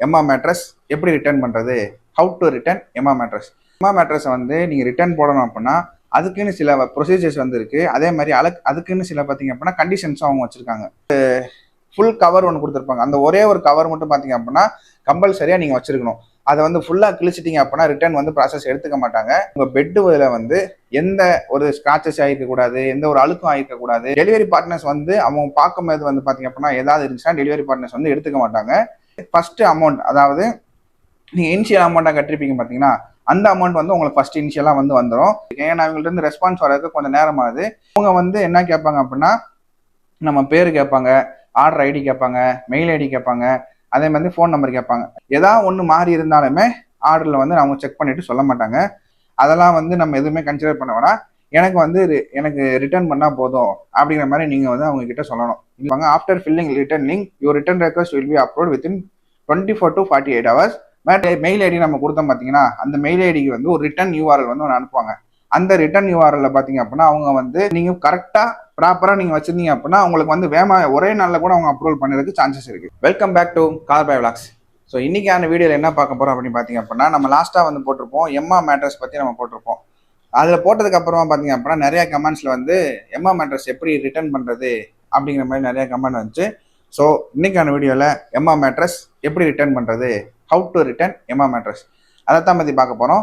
எம்மா மேட்ரஸ் எப்படி ரிட்டர்ன் பண்ணுறது, ஹவு டு ரிட்டர்ன் எம்மா மேட்ரஸ். எம்மா மேட்ரஸை வந்து நீங்கள் ரிட்டர்ன் போடணும் அப்படின்னா அதுக்குன்னு சில ப்ரொசீஜர்ஸ் வந்து இருக்குது. அதே மாதிரி அதுக்குன்னு சில பார்த்தீங்க அப்படின்னா கண்டிஷன்ஸும் அவங்க வச்சுருக்காங்க. ஃபுல் கவர் ஒன்று கொடுத்துருப்பாங்க. அந்த ஒரே ஒரு கவர் மட்டும் பார்த்தீங்க அப்படின்னா கம்பல்சரியாக நீங்கள் வச்சுருக்கணும். அதை வந்து ஃபுல்லாக கிழிச்சிட்டிங்க அப்படின்னா ரிட்டர்ன் வந்து ப்ராசஸ் எடுத்துக்க மாட்டாங்க. உங்கள் பெட்டில் வந்து எந்த ஒரு ஸ்க்ராச்சஸ் ஆகிருக்கக்கூடாது, எந்த ஒரு அழுக்கும் ஆகிருக்கக்கூடாது. டெலிவரி பார்ட்னர்ஸ் வந்து அவங்க பார்க்கும்போது வந்து பார்த்தீங்க அப்படின்னா ஏதாவது இருந்துச்சுன்னா டெலிவரி பார்ட்னர்ஸ் வந்து எடுத்துக்க மாட்டாங்க. ஃபர்ஸ்ட் அமௌண்ட், அதாவது நீங்கள் இனிஷியல் அமௌண்ட்டாக கட்டிருப்பீங்க பார்த்தீங்கன்னா அந்த அமௌண்ட் வந்து உங்களுக்கு ஃபர்ஸ்ட் இனிஷியலாக வந்து வந்துடும். ஏன்னா அவங்கள்ட்ட இருந்து ரெஸ்பான்ஸ் வரதுக்கு கொஞ்சம் நேரமாகுது. அவங்க வந்து என்ன கேட்பாங்க அப்படின்னா நம்ம பேர் கேட்பாங்க, ஆர்டர் ஐடி கேட்பாங்க, மெயில் ஐடி கேட்பாங்க, அதே மாதிரி ஃபோன் நம்பர் கேட்பாங்க. ஏதாவது ஒன்று மாறி இருந்தாலுமே ஆர்டரில் வந்து அவங்க செக் பண்ணிட்டு சொல்ல மாட்டாங்க. அதெல்லாம் வந்து நம்ம எதுவுமே கன்சிடர் பண்ண வேணாம். எனக்கு ரிட்டர்ன் பண்ணால் போதும் அப்படிங்கிற மாதிரி நீங்கள் வந்து அவங்க கிட்ட சொல்லணும். இல்லைங்க, after filling return link your return request will be upload within 24 to 48 hours. Mail ID நம்ம கொடுத்தோம் பார்த்தீங்கன்னா அந்த மெயில் ஐடிக்கு வந்து ஒரு ரிட்டர்ன் யூஆர்எல் வந்து ஒன்று அனுப்புவாங்க. அந்த ரிட்டர்ன் யூஆர்எல்ல பார்த்தீங்க அப்படின்னா அவங்க வந்து நீங்கள் கரெக்டாக ப்ராப்பராக நீங்கள் வச்சிருந்தீங்க அப்படின்னா உங்களுக்கு வந்து ஒரே நாளில் கூட அவங்க அப்ரூவல் பண்ணுறதுக்கு சான்சஸ் இருக்குது. Welcome back to car by vlogs. So இன்னைக்கான வீடியோவில் என்ன பார்க்க போகிறோம் அப்படின்னு பார்த்தீங்க அப்படின்னா நம்ம லாஸ்ட்டாக வந்து போட்டிருப்போம் எம்மா மேட்ரஸ் பற்றி நம்ம போட்டிருப்போம். அதில் போட்டதுக்கு அப்புறமா பார்த்தீங்க அப்படின்னா நிறைய கமெண்ட்ஸில் வந்து எம்மா மேட்ரஸ் எப்படி ரிட்டர்ன் பண்ணுறது அப்படிங்கிற மாதிரி நிறைய கமெண்ட் வந்துச்சு. ஸோ இன்னைக்கான வீடியோவில் எம்மா மேட்ரஸ் எப்படி ரிட்டர்ன் பண்ணுறது, ஹவு டு ரிட்டர்ன் எம்மா மேட்ரஸ், அதைத்தான் பற்றி பார்க்க போகிறோம்.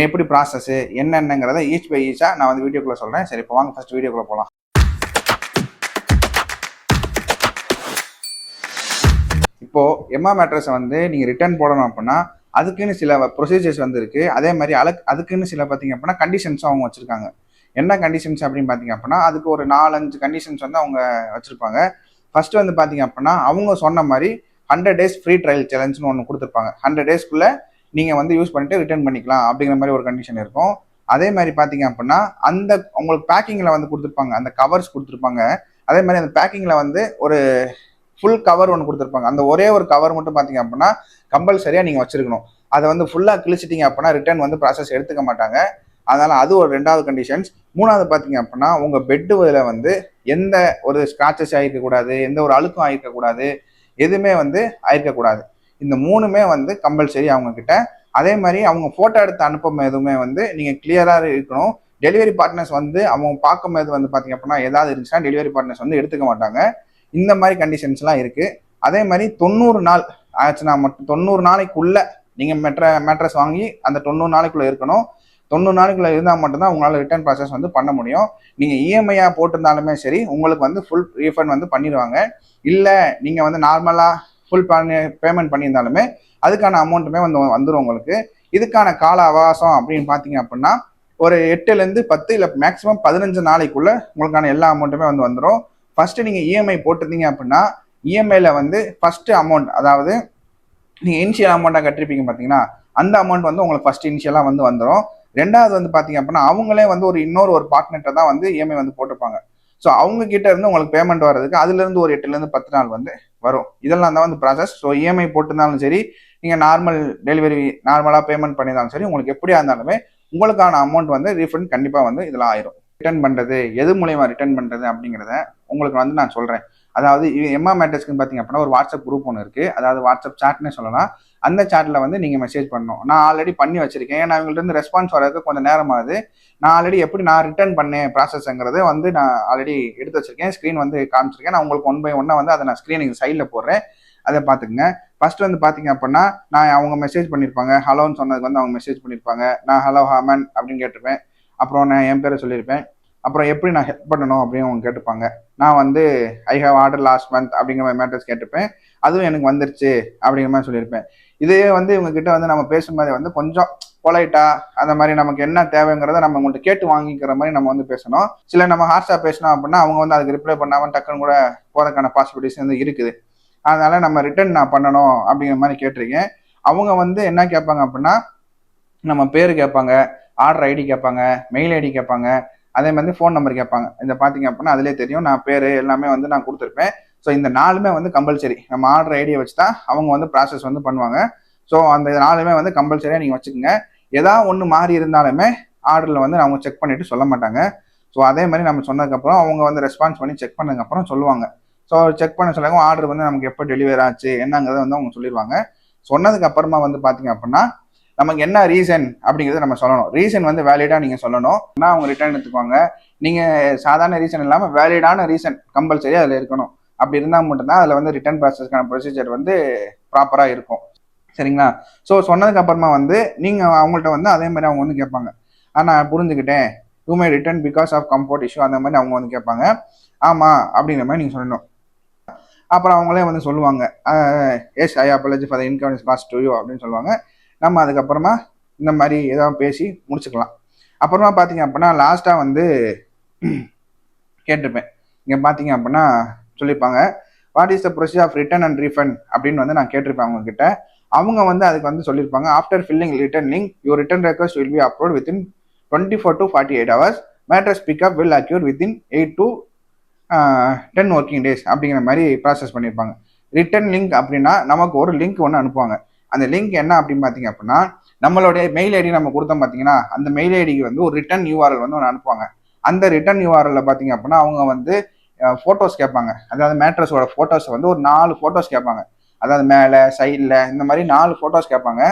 எப்படி ப்ராசஸ் என்னென்னங்கிறத ஈச் பை ஈச்சாக நான் வந்து வீடியோக்குள்ளே சொல்கிறேன். சரி, இப்போ வாங்க ஃபர்ஸ்ட் வீடியோக்குள்ளே போகலாம். இப்போது எம்மா மேட்ரஸை வந்து நீங்கள் ரிட்டர்ன் போடணும் அப்படின்னா அதுக்குன்னு சில ப்ரொசீஜர்ஸ் வந்து இருக்குது. அதே மாதிரி அதுக்குன்னு சில பார்த்தீங்க அப்படின்னா கண்டிஷன்ஸும் அவங்க வச்சுருக்காங்க. என்ன கண்டிஷன்ஸ் அப்படின்னு பார்த்தீங்க அப்படின்னா அதுக்கு ஒரு 4-5 கண்டிஷன்ஸ் வந்து அவங்க வச்சுருப்பாங்க. ஃபர்ஸ்ட் வந்து பார்த்தீங்க அப்படின்னா அவங்க சொன்ன மாதிரி 100 days ஃப்ரீ ட்ரையல் சேலஞ்சுன்னு ஒன்று கொடுத்துருப்பாங்க. 100 daysக்குள்ளே நீங்கள் வந்து யூஸ் பண்ணிட்டு ரிட்டர்ன் பண்ணிக்கலாம் அப்படிங்கிற மாதிரி ஒரு கண்டிஷன் இருக்கும். அதே மாதிரி பார்த்தீங்க அப்படின்னா அந்த உங்களுக்கு பேக்கிங்கில் வந்து கொடுத்துருப்பாங்க, அந்த கவர்ஸ் கொடுத்துருப்பாங்க. அதே மாதிரி அந்த பேக்கிங்கில் வந்து ஒரு ஃபுல் கவர் ஒன்று கொடுத்துருப்பாங்க. அந்த ஒரே ஒரு கவர் மட்டும் பார்த்தீங்க அப்படின்னா கம்பல்சரியாக நீங்கள் வச்சிருக்கணும். அதை வந்து ஃபுல்லாக கிழிச்சிட்டிங்க அப்படின்னா ரிட்டர்ன் வந்து ப்ராசஸ் எடுத்துக்க மாட்டாங்க. அதனால் அது ஒரு 2வது கண்டிஷன்ஸ். 3வது பார்த்தீங்க அப்படின்னா உங்கள் பெட்டில் வந்து எந்த ஒரு ஸ்க்ராச்சஸ் ஆகிருக்கக்கூடாது, எந்த ஒரு அழுக்கும் ஆகிருக்கக்கூடாது, எதுவுமே வந்து ஆகிருக்கக்கூடாது. இந்த 3மே வந்து கம்பல்சரி அவங்கக்கிட்ட. அதே மாதிரி அவங்க ஃபோட்டோ எடுத்து அனுப்பும் எதுவுமே வந்து நீங்கள் கிளியராக இருக்கணும். டெலிவரி பார்ட்னர்ஸ் வந்து அவங்க பார்க்கும்போது வந்து பார்த்தீங்க அப்படின்னா ஏதாவது இருந்துச்சுன்னா டெலிவரி பார்ட்னர்ஸ் வந்து எடுத்துக்க மாட்டாங்க. இந்த மாதிரி கண்டிஷன்ஸ்லாம் இருக்குது. அதே மாதிரி 90 நாள் ஆச்சுன்னா மட்டும் 90 நாளைக்குள்ளே நீங்கள் மேட்ரஸ் வாங்கி அந்த 90 நாளைக்குள்ளே இருக்கணும். 90 நாளைக்குள்ளே இருந்தால் மட்டும்தான் உங்களால் ரிட்டர்ன் ப்ராசஸ் வந்து பண்ண முடியும். நீங்கள் இஎம்ஐயாக போட்டிருந்தாலுமே சரி உங்களுக்கு வந்து ஃபுல் ரீஃபண்ட் வந்து பண்ணிடுவாங்க. இல்லை நீங்கள் வந்து நார்மலாக ஃபுல் பேமெண்ட் பண்ணியிருந்தாலுமே அதுக்கான அமௌண்ட்டுமே வந்துடும் உங்களுக்கு. இதுக்கான கால அவகாசம் அப்படின்னு பார்த்தீங்க அப்படின்னா ஒரு 8லேருந்து 10 இல்லை மேக்ஸிமம் 15 நாளைக்குள்ளே உங்களுக்கான எல்லா அமௌண்ட்டுமே வந்து வந்துடும். ஃபர்ஸ்ட்டு நீங்கள் இஎம்ஐ போட்டிருந்தீங்க அப்படின்னா இஎம்ஐயில் வந்து ஃபர்ஸ்ட்டு அமௌண்ட், அதாவது நீங்கள் இனிஷியல் அமௌண்ட்டாக கட்டிருப்பீங்க பார்த்தீங்கன்னா அந்த அமௌண்ட் வந்து உங்களுக்கு ஃபர்ஸ்ட் இனிஷியலாக வந்து வந்துடும். 2வது வந்து பார்த்தீங்க அப்படின்னா அவங்களே வந்து இன்னொரு பார்ட்னர்கிட்ட தான் வந்து இஎம்ஐ வந்து போட்டிருப்பாங்க. ஸோ அவங்க கிட்ட இருந்து உங்களுக்கு பேமெண்ட் வர்றதுக்கு அதுலேருந்து ஒரு 8லேருந்து 10 நாள் வந்து வரும். இதெல்லாம் தான் வந்து ப்ராசஸ். ஸோ இஎம்ஐ போட்டிருந்தாலும் சரி, நீங்கள் நார்மலாக பேமெண்ட் பண்ணியிருந்தாலும் சரி, உங்களுக்கு எப்படியா இருந்தாலுமே உங்களுக்கான அமௌண்ட் வந்து ரீஃபண்ட் கண்டிப்பாக வந்து இதில் ஆயிரும். ரிட்டர்ன் பண்ணுறது, எது மூலயமா ரிட்டர்ன் பண்ணுறது அப்படிங்கிறத உங்களுக்கு வந்து நான் சொல்கிறேன். அதாவது எம்மா மேட்டர்ஸ்க்குன்னு பார்த்தீங்க அப்படின்னா ஒரு வாட்ஸ்அப் குரூப் ஒன்று இருக்குது. அதாவது வாட்ஸ்அப் சாட்னே சொல்லலாம். அந்த சாட்டில் வந்து நீங்கள் மெசேஜ் பண்ணணும். நான் ஆல்ரெடி பண்ணி வச்சிருக்கேன். ஏன்னா அவங்கள்ட்ட இருந்து ரெஸ்பான்ஸ் வரதுக்கு கொஞ்சம் நேரமாகுது. நான் ஆல்ரெடி எப்படி நான் ரிட்டர்ன் பண்ணேன் ப்ராசஸ்ங்கிறது வந்து நான் ஆல்ரெடி எடுத்து வச்சிருக்கேன். ஸ்க்ரீன் வந்து காமிச்சிருக்கேன். நான் உங்களுக்கு 1 by 1 வந்து அதை நான் ஸ்க்ரீனுக்கு சைடில் போடுறேன். அதை பார்த்துக்குங்க. ஃபர்ஸ்ட் வந்து பார்த்தீங்க அப்படின்னா அவங்க மெசேஜ் பண்ணியிருப்பாங்க. ஹலோன்னு சொன்னதுக்கு வந்து அவங்க மெசேஜ் பண்ணியிருப்பாங்க. நான் ஹலோ ஹாமன் அப்படின்னு கேட்டிருப்பேன். அப்புறம் நான் என் பேரை சொல்லியிருப்பேன். அப்புறம் எப்படி நான் ஹெல்ப் பண்ணணும் அப்படின்னு அவங்க கேட்டுப்பாங்க. நான் வந்து I have order last month அப்படிங்கிற மாதிரி மேட்டர்ஸ் கேட்டுப்பேன். அதுவும் எனக்கு வந்துருச்சு அப்படிங்கிற மாதிரி சொல்லியிருப்பேன். இதே வந்து இவங்ககிட்ட வந்து நம்ம பேசும்போது வந்து கொஞ்சம் பொலைட்டா அந்த மாதிரி நமக்கு என்ன தேவைங்கிறத நம்ம உங்கள்கிட்ட கேட்டு வாங்கிக்கிற மாதிரி நம்ம வந்து பேசணும். சில நம்ம ஹார்ஷா பேசணும் அப்படின்னா அவங்க வந்து அதுக்கு ரிப்ளை பண்ணாமல் டக்குன்னு கூட போறதுக்கான பாசிபிலிட்டிஸ் வந்து இருக்குது. அதனால நம்ம ரிட்டர்ன் நான் பண்ணணும் அப்படிங்கிற மாதிரி கேட்டிருக்கேன். அவங்க வந்து என்ன கேட்பாங்க அப்படின்னா நம்ம பேர் கேட்பாங்க, ஆர்டர் ஐடி கேட்பாங்க, மெயில் ஐடி கேட்பாங்க, அதே மாதிரி ஃபோன் நம்பர் கேட்பாங்க. இதை பார்த்தீங்க அப்படின்னா அதிலே தெரியும். நான் பேர் எல்லாமே வந்து நான் கொடுத்துருப்பேன். ஸோ இந்த 4மே வந்து கம்பல்சரி. நம்ம ஆர்டர் ஐடியை வச்சு தான் அவங்க வந்து ப்ராசஸ் வந்து பண்ணுவாங்க. ஸோ அந்த 4மே வந்து கம்பல்சரியாக நீங்கள் வச்சுக்கோங்க. ஏதாவது ஒன்று மாறி இருந்தாலுமே ஆர்டரில் வந்து அவங்க செக் பண்ணிவிட்டு சொல்ல மாட்டாங்க. ஸோ அதே மாதிரி நம்ம சொன்னதுக்கப்புறம் அவங்க வந்து ரெஸ்பான்ஸ் பண்ணி செக் பண்ணதுக்கப்புறம் சொல்லுவாங்க. ஸோ செக் பண்ண சொல்லுவாங்க ஆர்டர் வந்து நமக்கு எப்போ டெலிவரி ஆச்சு என்னங்கிறத வந்து அவங்க சொல்லிடுவாங்க. சொன்னதுக்கு அப்புறமா வந்து பார்த்தீங்க அப்படின்னா நமக்கு என்ன ரீசன் அப்படிங்கிறத நம்ம சொல்லணும். ரீசன் வந்து வேலிடாக நீங்கள் சொல்லணும். ஆனால் அவங்க ரிட்டர்ன் எடுத்துக்குவாங்க. நீங்கள் சாதாரண ரீசன் இல்லாமல் வேலிடான ரீசன் கம்பல்சரி அதில் இருக்கணும். அப்படி இருந்தால் மட்டும்தான் அதில் வந்து ரிட்டர்ன் ப்ராசஸ்க்கான ப்ரொசீஜர் வந்து ப்ராப்பராக இருக்கும். சரிங்களா? ஸோ சொன்னதுக்கு அப்புறமா வந்து நீங்கள் அவங்கள்ட்ட வந்து அதே மாதிரி அவங்க வந்து கேட்பாங்க, நான் புரிஞ்சுக்கிட்டேன், you may return because of comfort issue, அந்த மாதிரி அவங்க வந்து கேட்பாங்க. ஆமாம் அப்படிங்கிற மாதிரி நீங்கள் சொல்லணும். அப்புறம் அவங்களே வந்து சொல்லுவாங்க, yes I apology for the inconvenience caused to you அப்படின்னு சொல்லுவாங்க. நம்ம அதுக்கப்புறமா இந்த மாதிரி ஏதாவது பேசி முடிச்சுக்கலாம். அப்புறமா பார்த்தீங்க அப்படின்னா லாஸ்ட்டாக வந்து கேட்டிருப்பேன். இங்கே பார்த்தீங்க அப்படின்னா சொல்லியிருப்பாங்க, what is the procedure of return and refund அப்படின்னு வந்து நான் கேட்டிருப்பேன் அவங்க கிட்ட. அவங்க வந்து அதுக்கு வந்து சொல்லியிருப்பாங்க, after filling return link your return request will be upload within 24 to 48 hours. Mattress pickup will occur within 8 to 10 working days அப்படிங்கிற மாதிரி ப்ராசஸ் பண்ணியிருப்பாங்க. ரிட்டர்ன் லிங்க் அப்படின்னா நமக்கு ஒரு லிங்க் ஒன்று அனுப்புவாங்க. அந்த லிங்க் என்ன அப்படின்னு பார்த்தீங்க அப்படின்னா, நம்மளுடைய மெயில் ஐடி நம்ம கொடுத்தோம் பார்த்தீங்கன்னா, அந்த மெயில் ஐடிக்கு வந்து ஒரு ரிட்டர்ன் யூஆர்எல் வந்து ஒன்று அனுப்புவாங்க. அந்த ரிட்டர்ன் யூஆர்எல்ல பார்த்தீங்க அப்படின்னா அவங்க வந்து ஃபோட்டோஸ் கேட்பாங்க. அதாவது மேட்ரஸோட ஃபோட்டோஸ் வந்து ஒரு 4 ஃபோட்டோஸ் கேட்பாங்க. அதாவது மேலே சைடில் இந்த மாதிரி 4 ஃபோட்டோஸ் கேட்பாங்க.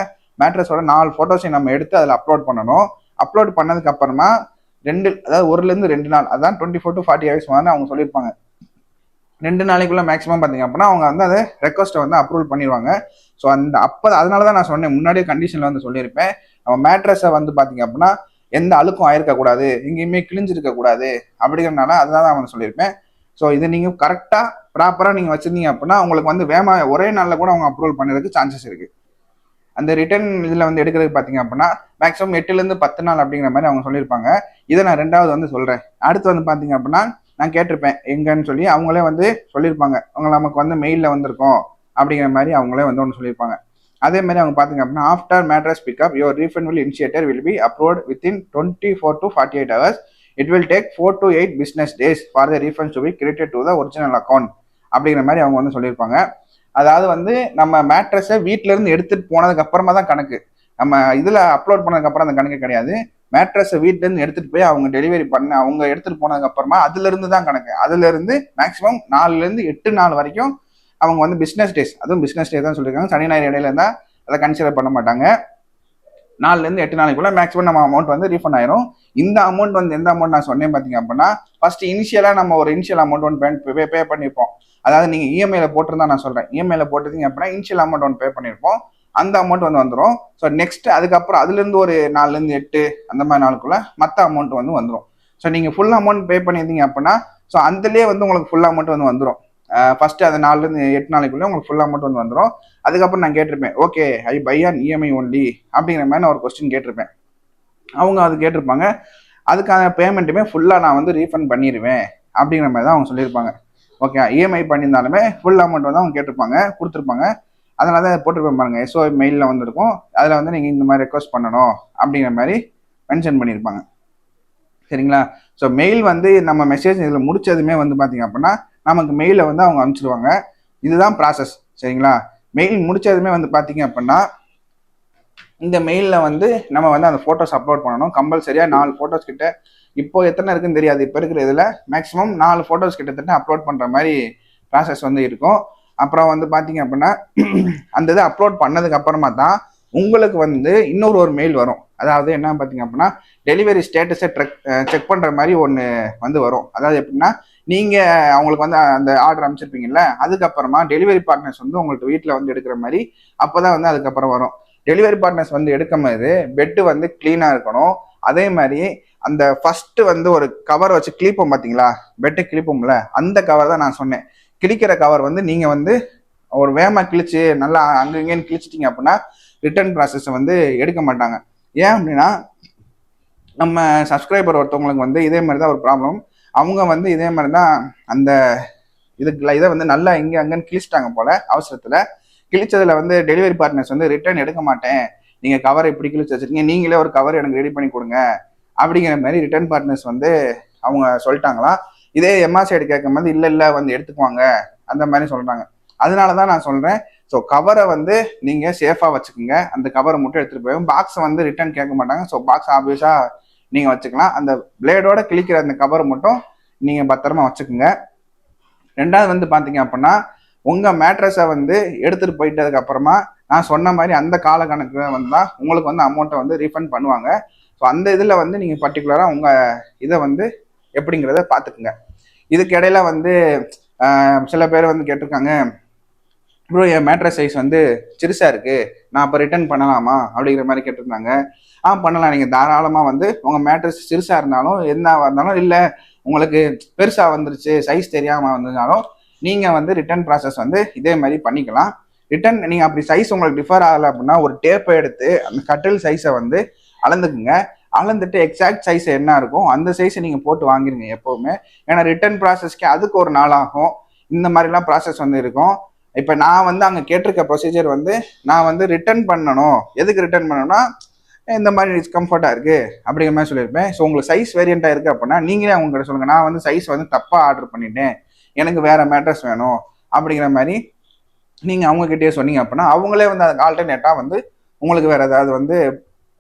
மேட்ரஸோட 4 ஃபோட்டோஸையும் நம்ம எடுத்து அதில் அப்லோட் பண்ணணும். அப்லோட் பண்ணதுக்கு அப்புறமா அதாவது 1-2 நாள், அதான் 24 to 40 hours வந்து அவங்க சொல்லியிருப்பாங்க. 2 நாளைக்குள்ள மேக்ஸிமம் பார்த்தீங்க அப்படின்னா அவங்க வந்து அதை ரெக்வஸ்ட்டை வந்து அப்ரூவல் பண்ணிடுவாங்க. ஸோ அதனால தான் நான் சொன்னேன், முன்னாடியே கண்டிஷனில் வந்து சொல்லியிருப்பேன், நம்ம மேட்ரஸை வந்து பார்த்தீங்க அப்படின்னா எந்த அழுக்கும் ஆயிருக்கக்கூடாது, எங்கேயுமே கிழிஞ்சிருக்கக்கூடாது அப்படிங்கிறனால அதுதான் நான் வந்து சொல்லியிருப்பேன். ஸோ இதை நீங்கள் கரெக்டாக ப்ராப்பராக நீங்கள் வச்சுருந்தீங்க அப்படின்னா உங்களுக்கு வந்து ஒரே நாளில் கூட அவங்க அப்ரூவல் பண்ணுறதுக்கு சான்சஸ் இருக்குது. அந்த ரிட்டர்ன் இதில் வந்து எடுக்கிறதுக்கு பார்த்தீங்க அப்படின்னா மேக்ஸிமம் 8 to 10 நாள் அப்படிங்கிற மாதிரி அவங்க சொல்லியிருப்பாங்க. இதை நான் 2வது வந்து சொல்கிறேன். அடுத்து வந்து பார்த்தீங்க அப்படின்னா நான் கேட்டிருப்பேன் எங்கன்னு சொல்லி, அவங்களே வந்து சொல்லியிருப்பாங்க, அவங்க நமக்கு வந்து மெயிலில் வந்திருக்கோம் அப்படிங்கிற மாதிரி அவங்களே வந்து ஒன்று சொல்லியிருப்பாங்க. அதே மாதிரி அவங்க பார்த்தீங்க அப்படின்னா after mattress pickup your refund will initiator will be approved within 24 to 48 hours. It will take 4 to 8 business days for the refund to be credited to the original account அப்படிங்கிற மாதிரி அவங்க வந்து சொல்லியிருப்பாங்க. அதாவது வந்து நம்ம மேட்ரஸை வீட்டில இருந்து எடுத்துட்டு போனதுக்கு அப்புறமா தான் கணக்கு, நம்ம இதுல அப்லோட் பண்ணதுக்கு அப்புறம் அந்த கணக்கு கிடையாது. மேட்ரஸை வீட்டுல இருந்து எடுத்துட்டு போய் அவங்க டெலிவரி பண்ண அவங்க எடுத்துட்டு போனதுக்கு அப்புறமா அதுல இருந்து தான் கணக்கு. அதுல இருந்து மேக்ஸிமம் 4-8 நாள் வரைக்கும் அவங்க வந்து பிசினஸ் டேஸ், அதுவும் பிசினஸ் டே தான் சொல்லியிருக்காங்க, சனி ஞாயிறு இடையில இருந்தா அதை கன்சிடர் பண்ண மாட்டாங்க. 4-8 நாளைக்குள்ள மேக்ஸிமம் நம்ம அமௌண்ட் வந்து ரீஃபண்ட் ஆயிரும். இந்த அமௌண்ட் வந்து எந்த அமௌண்ட் நான் சொன்னேன் பார்த்தீங்க அப்படின்னா, ஃபர்ஸ்ட் இனிஷியலாக நம்ம ஒரு இனிஷியல் அமௌண்ட் ஒன்று பே பண்ணியிருப்போம். அதாவது நீங்கள் இஎம்ஐல போட்டிருந்தா நான் சொல்கிறேன், இஎம்ஐல போட்டிருந்தீங்க அப்படின்னா இனிஷியல் அமௌண்ட் ஒன்று பே பண்ணியிருப்போம், அந்த அமௌண்ட் வந்து வந்துடும். ஸோ நெக்ஸ்ட் அதுக்கப்புறம் அதுலேருந்து ஒரு 4-8 அந்த மாதிரி நாளுக்குள்ள மற்ற அமௌண்ட் வந்து வந்துடும். ஸோ நீங்கள் ஃபுல் அமௌண்ட் பே பண்ணியிருந்தீங்க அப்படின்னா ஸோ அதுலேயே வந்து உங்களுக்கு ஃபுல் அமௌண்ட் வந்து வந்துடும். ஃபர்ஸ்ட் அது 4-8 நாளைக்குள்ளே உங்களுக்கு ஃபுல் அமௌண்ட் வந்து வந்துடும். அதுக்கப்புறம் நான் கேட்டிருப்பேன், okay I buy on EMI only அப்படிங்கிற மாதிரி நான் ஒரு கொஸ்டின் கேட்டிருப்பேன். அவங்க அது கேட்டிருப்பாங்க, அதுக்கான பேமெண்ட்டுமே ஃபுல்லாக நான் வந்து ரீஃபண்ட் பண்ணிடுவேன் அப்படிங்கிற மாதிரி தான் அவங்க சொல்லியிருப்பாங்க. ஓகே, இஎம்ஐ பண்ணியிருந்தாலுமே ஃபுல் அமௌண்ட் வந்து அவங்க கேட்டிருப்பாங்க, கொடுத்துருப்பாங்க. அதனால தான் போட்டிருப்பேன் பாருங்க, எஸ்ஓ மெயிலில் வந்துருக்கும், அதில் வந்து நீங்கள் இந்த மாதிரி ரெக்வஸ்ட் பண்ணணும் அப்படிங்கிற மாதிரி மென்ஷன் பண்ணியிருப்பாங்க. சரிங்களா? ஸோ மெயில் வந்து நம்ம மெசேஜ் இதில் முடிச்சதுமே வந்து பார்த்தீங்க அப்படின்னா நமக்கு மெயிலை வந்து அவங்க அனுப்பிச்சிடுவாங்க. இதுதான் ப்ராசஸ். சரிங்களா? மெயில் முடிச்சதுமே வந்து பார்த்தீங்க அப்படின்னா இந்த மெயிலில் வந்து நம்ம வந்து அந்த ஃபோட்டோஸ் அப்லோட் பண்ணணும். கம்பல்சரியாக 4 ஃபோட்டோஸ் கிட்ட, இப்போ எத்தனை இருக்குன்னு தெரியாது, இப்போ இருக்கிற இதில் மேக்ஸிமம் 4 ஃபோட்டோஸ் கிட்டத்தட்ட அப்லோட் பண்ணுற மாதிரி ப்ராசஸ் வந்து இருக்கும். அப்புறம் வந்து பார்த்தீங்க அப்படின்னா அந்த இதை அப்லோட் பண்ணதுக்கு அப்புறமா தான் உங்களுக்கு வந்து இன்னொரு மெயில் வரும். அதாவது என்ன பார்த்தீங்க அப்படின்னா டெலிவரி ஸ்டேட்டஸை செக் பண்ணுற மாதிரி ஒன்று வந்து வரும். அதாவது எப்படின்னா நீங்கள் அவங்களுக்கு வந்து அந்த ஆர்டர் அமைச்சிருப்பீங்கல்ல, அதுக்கப்புறமா டெலிவரி பார்ட்னர்ஸ் வந்து உங்களுக்கு வீட்டில் வந்து எடுக்கிற மாதிரி அப்போ தான் வந்து அதுக்கப்புறம் வரும். டெலிவரி பார்ட்னர்ஸ் வந்து எடுக்கும் போது பெட்டு வந்து கிளீனாக இருக்கணும். அதே மாதிரி அந்த ஃபர்ஸ்ட் வந்து ஒரு கவர் வச்சு கிளிப்போம் பார்த்தீங்களா, பெட்டை கிளிப்போம்ல, அந்த கவர் தான் நான் சொன்னேன். கிழிக்கிற கவர் வந்து நீங்கள் வந்து ஒரு வேகமாக கிழிச்சு நல்லா அங்கங்கேன்னு கிழிச்சிட்டிங்க அப்படின்னா ரிட்டர்ன் ப்ராசஸை வந்து எடுக்க மாட்டாங்க. ஏன் அப்படின்னா நம்ம சப்ஸ்கிரைபர் ஒருத்தவங்களுக்கு வந்து இதே மாதிரி தான் ஒரு ப்ராப்ளம். அவங்க வந்து இதே மாதிரி தான் அந்த இதை வந்து நல்லா இங்கே அங்கன்னு கிழிச்சிட்டாங்க போல அவசரத்தில். கிழிச்சதில் வந்து டெலிவரி பார்ட்னர்ஸ் வந்து ரிட்டர்ன் எடுக்க மாட்டேன், நீங்கள் கவரை இப்படி கிழிச்சு வச்சுருக்கீங்க, நீங்களே ஒரு கவர் எனக்கு ரெடி பண்ணி கொடுங்க அப்படிங்கிற மாதிரி ரிட்டர்ன் பார்ட்னர்ஸ் வந்து அவங்க சொல்லிட்டாங்களா. இதே எம்ஆர் சைடு கேட்கும் போது இல்லை வந்து எடுத்துக்குவாங்க அந்த மாதிரி சொல்கிறாங்க. அதனால தான் நான் சொல்கிறேன், ஸோ கவரை வந்து நீங்கள் சேஃபாக வச்சுக்கோங்க. அந்த கவரை மட்டும் எடுத்துகிட்டு போய் பாக்ஸை வந்து ரிட்டர்ன் கேட்க மாட்டாங்க. ஸோ பாக்ஸ் ஆப்வியஸாக நீங்கள் வச்சுக்கலாம். அந்த பிளேடோட கிழிக்கிற அந்த கவரை மட்டும் நீங்கள் பத்திரமா வச்சுக்கோங்க. 2வது வந்து பார்த்தீங்க அப்படின்னா உங்கள் மேட்ரஸை வந்து எடுத்துகிட்டு போயிட்டதுக்கு அப்புறமா நான் சொன்ன மாதிரி அந்த கால கணக்கில் வந்தால் உங்களுக்கு வந்து அமௌண்ட்டை வந்து ரீஃபண்ட் பண்ணுவாங்க. ஸோ அந்த இதில் வந்து நீங்கள் பர்டிகுலராக உங்கள் இதை வந்து எப்படிங்கிறத பார்த்துக்குங்க. இதுக்கு இடையில வந்து சில பேர் வந்து கேட்டிருக்காங்க, ப்ரோ என் மேட்ரஸ் சைஸ் வந்து சிறுசாக இருக்குது, நான் அப்போ ரிட்டர்ன் பண்ணலாமா அப்படிங்கிற மாதிரி கேட்டிருந்தாங்க. பண்ணலாம். நீங்கள் தாராளமாக வந்து உங்கள் மேட்ரஸ் சிறுசாக இருந்தாலும் என்னவாக இருந்தாலும், இல்லை உங்களுக்கு பெருசாக வந்துருச்சு சைஸ் தெரியாமல் வந்ததுனாலும் நீங்கள் வந்து ரிட்டர்ன் ப்ராசஸ் வந்து இதே மாதிரி பண்ணிக்கலாம். ரிட்டர்ன் நீங்கள் அப்படி சைஸ் உங்களுக்கு டிஃபர் ஆகலை அப்படின்னா ஒரு டேப்பை எடுத்து அந்த கட்டில் சைஸை வந்து அளந்துக்குங்க. அளந்துட்டு எக்ஸாக்ட் சைஸ் என்ன இருக்கும் அந்த சைஸை நீங்கள் போட்டு வாங்கிருங்க எப்போவுமே. ஏன்னா ரிட்டர்ன் ப்ராசஸ்க்கு அதுக்கு ஒரு நாள் ஆகும். இந்த மாதிரிலாம் ப்ராசஸ் வந்து இருக்கும். இப்போ நான் வந்து அங்கே கேட்டிருக்க ப்ரொசீஜர் வந்து நான் வந்து ரிட்டர்ன் பண்ணணும். எதுக்கு ரிட்டர்ன் பண்ணணும்னா இந்த மாதிரி டிஸ்கம்ஃபர்ட்டாக இருக்குது அப்படிங்கிற மாதிரி சொல்லியிருப்பேன். ஸோ உங்களுக்கு சைஸ் வேரியண்ட்டாக இருக்குது அப்படின்னா நீங்களே அவங்ககிட்ட சொல்லுங்கள், நான் வந்து சைஸ் வந்து தப்பாக ஆர்டர் பண்ணிட்டேன், எனக்கு வேறு மேட்ரஸ் வேணும் அப்படிங்கிற மாதிரி நீங்கள் அவங்கக்கிட்டே சொன்னீங்க அப்படின்னா அவங்களே வந்து அதுக்கு ஆல்டர்னேட்டாக வந்து உங்களுக்கு வேறு ஏதாவது வந்து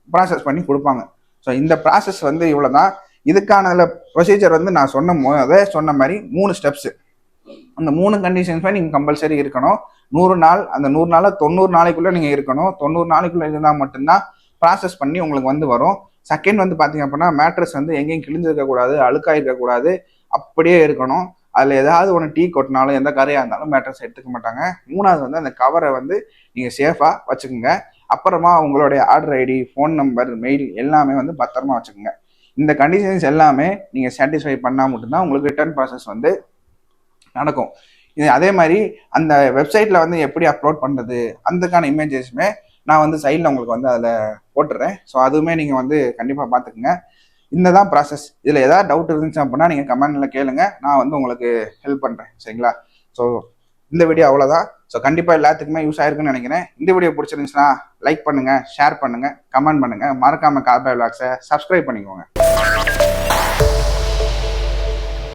ப்ராசஸ் பண்ணி கொடுப்பாங்க. ஸோ இந்த ப்ராசஸ் வந்து இவ்வளோ தான். இதுக்கான ப்ரொசீஜர் வந்து நான் சொன்ன மாதிரி 3 ஸ்டெப்ஸு. அந்த 3 கண்டிஷன்ஸுமே நீங்கள் கம்பல்சரி இருக்கணும். 100 நாள், அந்த 100 நாளில் 90 நாளைக்குள்ளே நீங்கள் இருக்கணும். 90 நாளைக்குள்ளே இருந்தால் மட்டும்தான் ப்ராசஸ் பண்ணி உங்களுக்கு வந்து வரும். செகண்ட் வந்து பார்த்தீங்க அப்படின்னா மேட்ரஸ் வந்து எங்கேயும் கிழிஞ்சிருக்கக்கூடாது, அழுக்காக இருக்கக்கூடாது, அப்படியே இருக்கணும். அதில் ஏதாவது ஒன்று டீ கொட்டினாலும் எந்த கரையாக இருந்தாலும் மேட்ரஸ் எடுத்துக்க மாட்டாங்க. 3வது வந்து அந்த கவரை வந்து நீங்கள் சேஃபாக வச்சுக்கோங்க. அப்புறமா உங்களுடைய order ID, phone number, mail எல்லாமே வந்து பத்திரமா வச்சுக்கோங்க. இந்த கண்டிஷன்ஸ் எல்லாமே நீங்கள் சாட்டிஸ்ஃபை பண்ணால் மட்டும்தான் உங்களுக்கு ரிட்டர்ன் ப்ராசஸ் வந்து நடக்கும். இது அதே மாதிரி அந்த வெப்சைட்டில் வந்து எப்படி அப்லோட் பண்ணுறது அதுக்கான இமேஜஸுமே நான் வந்து சைடில் உங்களுக்கு வந்து அதில் போட்டுறேன். ஸோ அதுவுமே நீங்கள் வந்து கண்டிப்பாக பார்த்துக்குங்க. இந்த தான் ப்ராசஸ். இதில் ஏதாவது டவுட் இருந்துச்சு அப்படின்னா நீங்கள் கமெண்டில் கேளுங்க, நான் வந்து உங்களுக்கு ஹெல்ப் பண்ணுறேன். சரிங்களா? ஸோ இந்த வீடியோ அவ்வளோதான். ஸோ கண்டிப்பாக எல்லாத்துக்குமே யூஸ் ஆயிருக்குன்னு நினைக்கிறேன். இந்த வீடியோ பிடிச்சிருந்துச்சுன்னா லைக் பண்ணுங்கள், ஷேர் பண்ணுங்கள், கமெண்ட் பண்ணுங்கள். மறக்காமல் கார்பாய் விலாக்ஸை சப்ஸ்கிரைப் பண்ணிக்கோங்க.